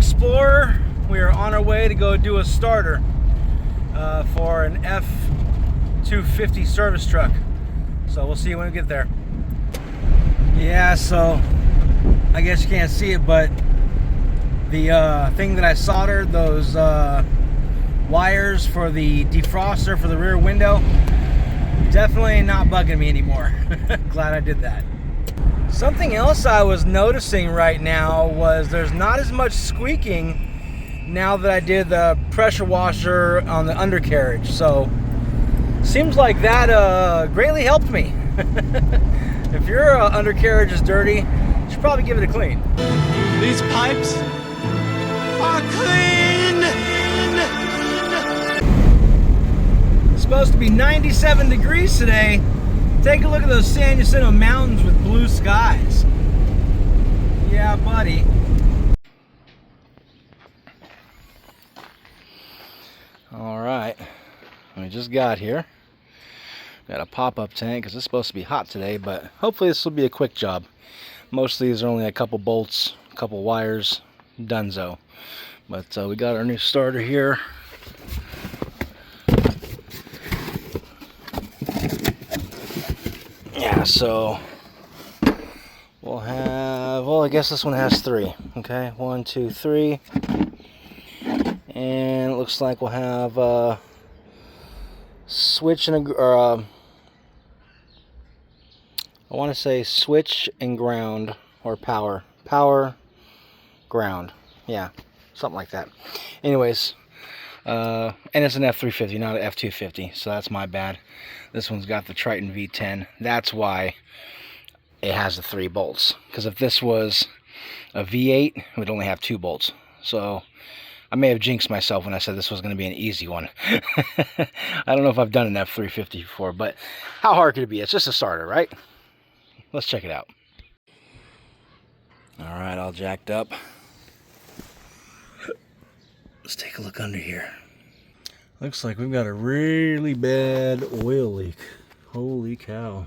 Explorer. We are on our way to go do a starter for an F-250 service truck. So we'll see you when we get there. Yeah, so I guess you can't see it, but the thing that I soldered, those wires for the defroster for the rear window, definitely not bugging me anymore. Glad I did that. Something else I was noticing right now was there's not as much squeaking now that I did the pressure washer on the undercarriage. So seems like that greatly helped me. If your undercarriage is dirty, you should probably give it a clean. These pipes are clean! It's supposed to be 97 degrees today. Take a look at those San Jacinto mountains with blue skies. Yeah, buddy. All right, we just got here. Got a pop-up tank because it's supposed to be hot today, but hopefully this will be a quick job. Most of these are only a couple bolts, a couple wires, donezo. But we got our new starter here. Yeah, so we'll have, well, I guess this one has 3. Okay, 1, 2, 3. And it looks like we'll have a switch and a, I want to say switch and ground, or power, ground. Yeah, something like that. Anyways, and it's an F350, not an F250, so that's my bad. This one's got the Triton V10. That's why it has the 3 bolts. Because if this was a V8, it would only have 2 bolts. So I may have jinxed myself when I said this was going to be an easy one. I don't know if I've done an F350 before, but how hard could it be? It's just a starter, right? Let's check it out. All right, all jacked up. Let's take a look under here. Looks like we've got a really bad oil leak. Holy cow.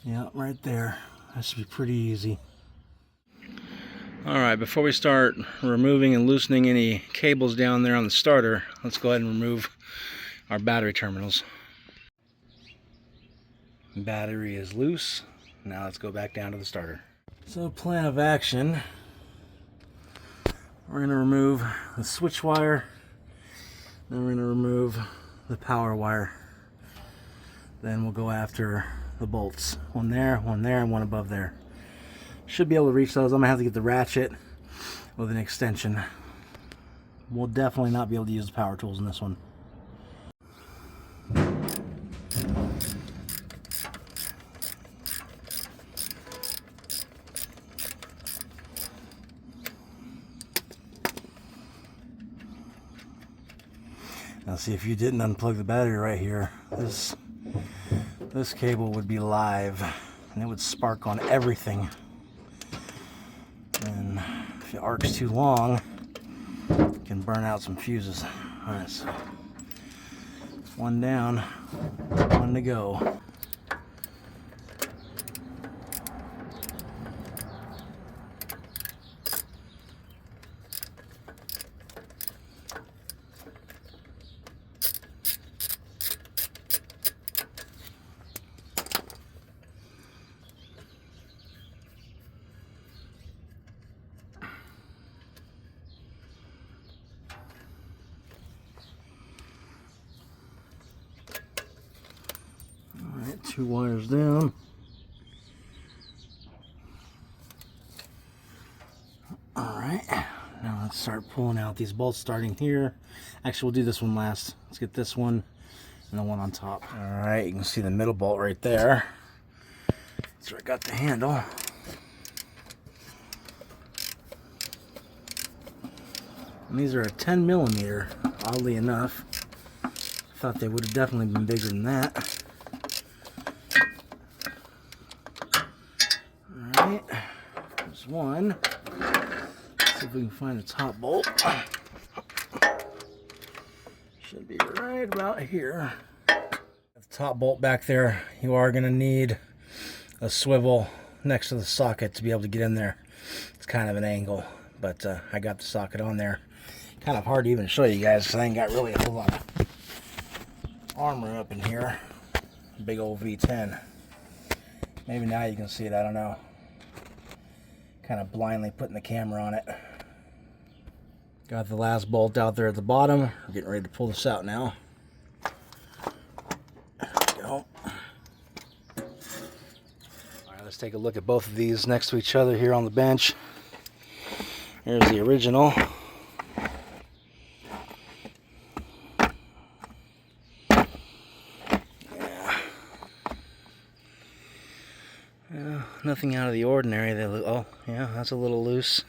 Yeah, right there. That should be pretty easy. Alright, before we start removing and loosening any cables down there on the starter, let's go ahead and remove our battery terminals. Battery is loose. Now let's go back down to the starter. So, plan of action. We're going to remove the switch wire. Then we're going to remove the power wire. Then we'll go after the bolts. One there, and one above there. Should be able to reach those. I'm going to have to get the ratchet with an extension. We'll definitely not be able to use the power tools in this one. Now see, if you didn't unplug the battery right here, this cable would be live and it would spark on everything. And if it arcs too long, it can burn out some fuses. Alright, so one down, one to go. Alright, 2 wires down. Alright, now let's start pulling out these bolts starting here. Actually, we'll do this one last. Let's get this one and the one on top. Alright, you can see the middle bolt right there. That's where I got the handle. And these are a 10 millimeter, oddly enough. I thought they would have definitely been bigger than that. Alright, there's one. Let's see if we can find the top bolt. Should be right about here. The top bolt back there, you are going to need a swivel next to the socket to be able to get in there. It's kind of an angle, but I got the socket on there. Kind of hard to even show you guys because I ain't got really a whole lot of armor up in here. Big old V10. Maybe now you can see it, I don't know. Kind of blindly putting the camera on it. Got the last bolt out there at the bottom. We're getting ready to pull this out now. There we go. Alright, let's take a look at both of these next to each other here on the bench. Here's the original. Nothing out of the ordinary. Oh, yeah, that's a little loose.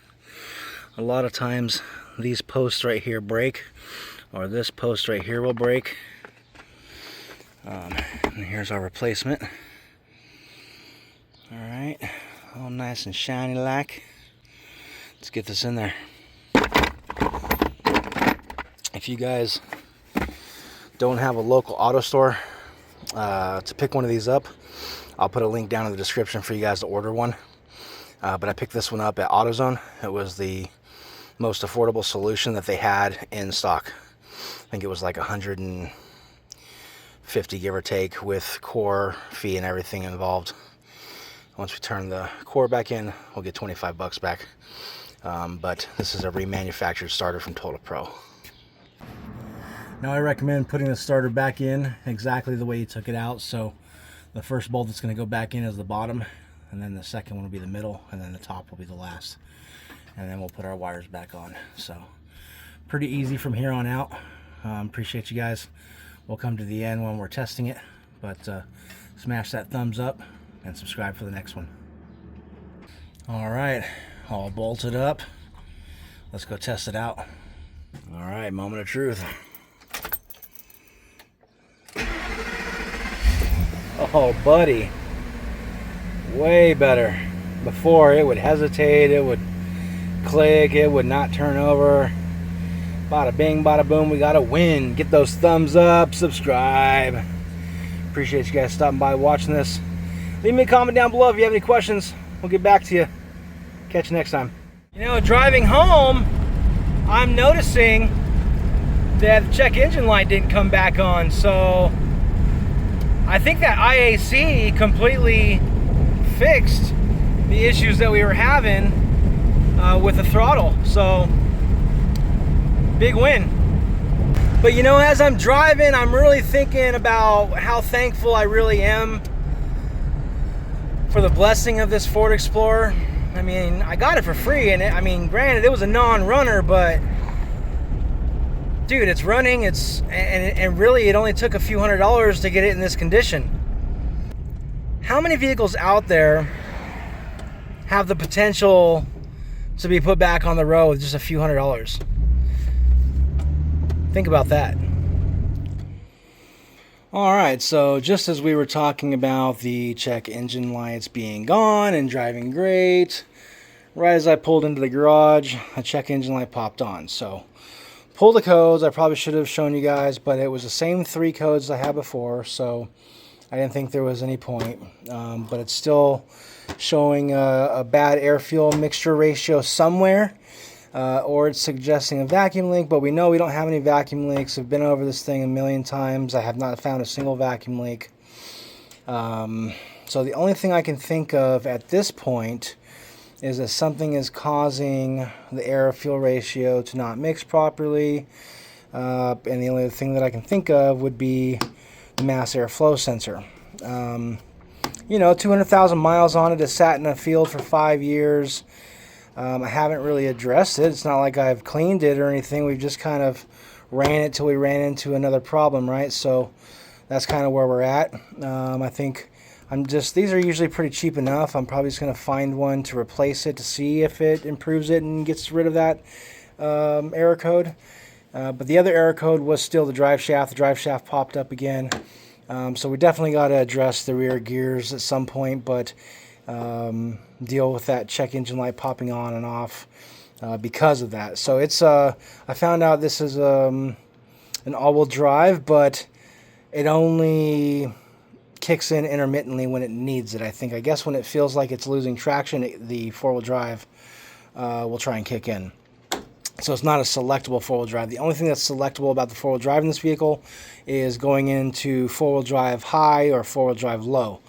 A lot of times these posts right here break, or this post right here will break. And here's our replacement. Alright, all nice and shiny like. Let's get this in there. If you guys don't have a local auto store to pick one of these up, I'll put a link down in the description for you guys to order one. But I picked this one up at AutoZone. It was the most affordable solution that they had in stock. I think it was like $150, give or take, with core fee and everything involved. Once we turn the core back in, we'll get 25 bucks back. But this is a remanufactured starter from Total Pro. Now I recommend putting the starter back in exactly the way you took it out. So the first bolt that's going to go back in is the bottom, and then the second one will be the middle, and then the top will be the last. And then we'll put our wires back on. So pretty easy from here on out. Appreciate you guys. We'll come to the end when we're testing it, but smash that thumbs up and subscribe for the next one. All right, all bolted up. Let's go test it out. All right, moment of truth. Oh, buddy. Way better. Before, it would hesitate, it would click, it would not turn over. Bada bing, bada boom, we got a win. Get those thumbs up, subscribe. Appreciate you guys stopping by, watching this. Leave me a comment down below if you have any questions. We'll get back to you. Catch you next time. You know, driving home, I'm noticing that the check engine light didn't come back on, so I think that IAC completely fixed the issues that we were having with the throttle. So big win. But you know, as I'm driving, I'm really thinking about how thankful I really am for the blessing of this Ford Explorer. I mean, I got it for free, and I mean, granted, it was a non-runner, but dude, it's running. And really, it only took a few $100s to get it in this condition. How many vehicles out there have the potential to be put back on the road with just a few $100s? Think about that. All right, so just as we were talking about the check engine lights being gone and driving great, right as I pulled into the garage, a check engine light popped on. So pull the codes. I probably should have shown you guys, but it was the same 3 codes I had before, so I didn't think there was any point. But it's still showing a bad air-fuel mixture ratio somewhere, or it's suggesting a vacuum leak, but we know we don't have any vacuum leaks. I've been over this thing a million times. I have not found a single vacuum leak. So the only thing I can think of at this point is that something is causing the air-fuel ratio to not mix properly. And the only thing that I can think of would be the mass airflow sensor. You know, 200,000 miles on it. It sat in a field for 5 years. I haven't really addressed it. It's not like I've cleaned it or anything. We've just kind of ran it till we ran into another problem, right? So that's kind of where we're at. I think these are usually pretty cheap enough. I'm probably just going to find one to replace it to see if it improves it and gets rid of that error code. But the other error code was still the drive shaft. The drive shaft popped up again. So we definitely got to address the rear gears at some point, but deal with that check engine light popping on and off because of that. So it's I found out this is an all-wheel drive, but it only kicks in intermittently when it needs it, I think. I guess when it feels like it's losing traction, the four-wheel drive will try and kick in. So it's not a selectable four-wheel drive. The only thing that's selectable about the four-wheel drive in this vehicle is going into four-wheel drive high or four-wheel drive low.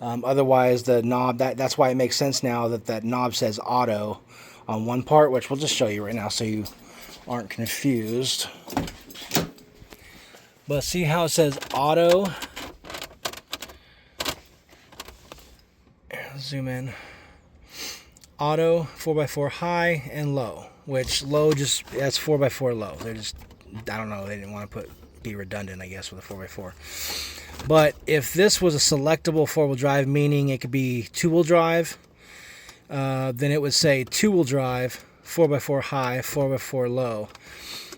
Otherwise, the knob, that's why it makes sense now that that knob says auto on one part, which we'll just show you right now so you aren't confused. But see how it says auto? Zoom in. Auto, 4x4 high and low, which low just, that's 4x4 low. They're just, I don't know, they didn't want to be redundant, I guess, with a 4x4. But if this was a selectable four-wheel drive, meaning it could be two-wheel drive, then it would say two-wheel drive, 4x4 high, 4x4 low,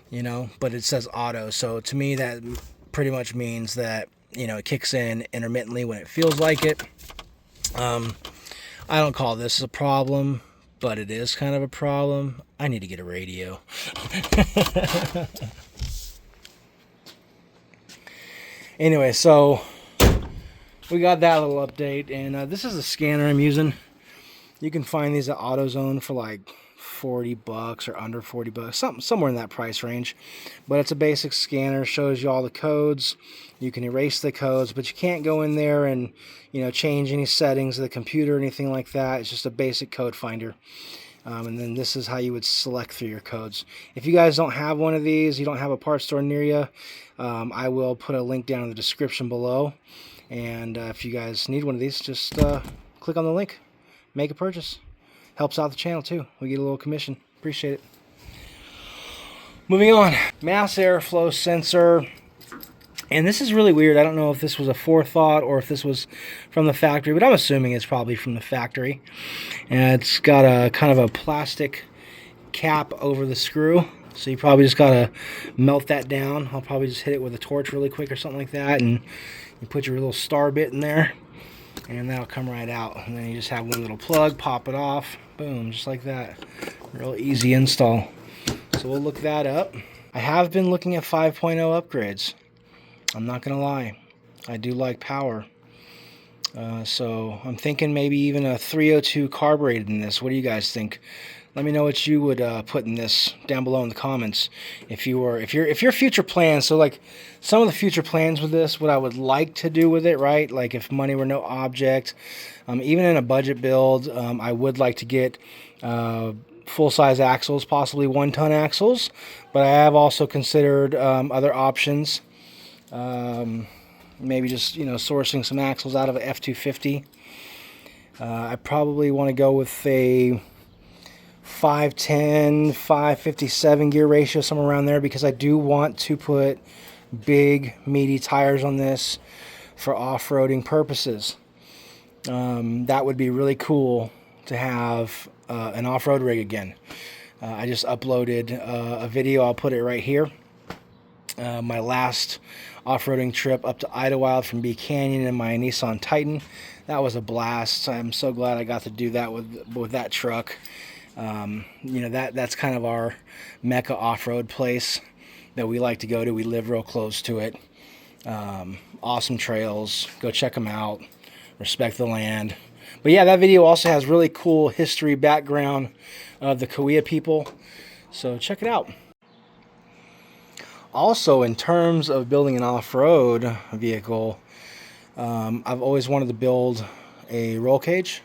you know, but it says auto. So to me, that pretty much means that, you know, it kicks in intermittently when it feels like it. I don't call this a problem, but it is kind of a problem. I need to get a radio. Anyway, so we got that little update, and this is the scanner I'm using. You can find these at AutoZone for like $40 or under $40, somewhere in that price range. But it's a basic scanner, shows you all the codes. You can erase the codes, but you can't go in there and, you know, change any settings of the computer or anything like that. It's just a basic code finder. And then this is how you would select through your codes. If you guys don't have one of these, you don't have a parts store near you, I will put a link down in the description below. And if you guys need one of these, just click on the link, make a purchase. Helps out the channel too. We get a little commission. Appreciate it. Moving on. Mass airflow sensor. And this is really weird. I don't know if this was a forethought or if this was from the factory, but I'm assuming it's probably from the factory. And it's got a kind of a plastic cap over the screw. So you probably just got to melt that down. I'll probably just hit it with a torch really quick or something like that. And you put your little star bit in there. And that'll come right out. And then you just have one little plug, pop it off. Boom, just like that. Real easy install. So we'll look that up. I have been looking at 5.0 upgrades. I'm not going to lie. I do like power. So I'm thinking maybe even a 302 carbureted in this. What do you guys think? Let me know what you would put in this down below in the comments. If your future plans, so like some of the future plans with this, what I would like to do with it, right? Like if money were no object, even in a budget build, I would like to get full-size axles, possibly 1-ton axles. But I have also considered other options. Maybe just, you know, sourcing some axles out of an F250. I probably want to go with a 510, 557 gear ratio, somewhere around there, because I do want to put big, meaty tires on this for off-roading purposes. That would be really cool to have an off-road rig again. I just uploaded a video. I'll put it right here. My last off-roading trip up to Idlewild from B Canyon in my Nissan Titan. That was a blast. I'm so glad I got to do that with that truck. You know, that's kind of our Mecca off-road place that we like to go to. We live real close to it. Awesome trails. Go check them out. Respect the land. But yeah, that video also has really cool history background of the Kauai people. So check it out. Also, in terms of building an off-road vehicle, I've always wanted to build a roll cage.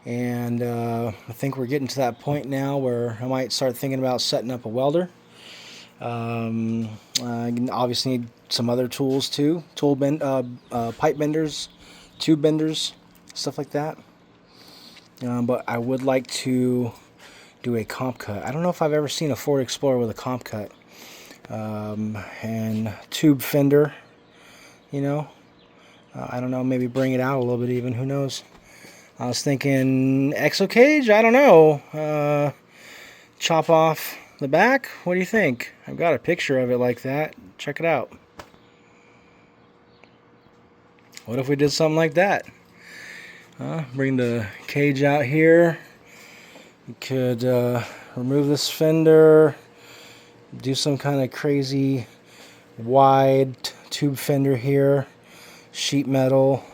And I think we're getting to that point now where I might start thinking about setting up a welder. I obviously need some other tools too. Pipe benders, tube benders, stuff like that. But I would like to do a comp cut. I don't know if I've ever seen a Ford Explorer with a comp cut. And tube fender, you know. I don't know, maybe bring it out a little bit even, who knows. I was thinking exo cage, I don't know. Chop off the back, what do you think? I've got a picture of it like that. Check it out. What if we did something like that? Bring the cage out here. You could remove this fender, do some kind of crazy Wide tube fender here. Sheet metal.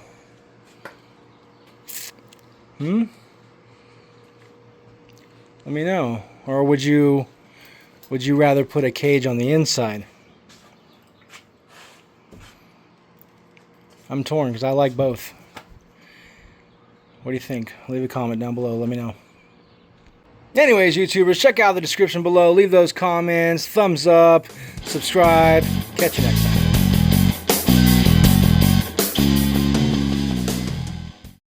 Let me know. Or would you rather put a cage on the inside? I'm torn because I like both. What do you think? Leave a comment down below. Let me know. Anyways, YouTubers, check out the description below. Leave those comments. Thumbs up. Subscribe. Catch you next time.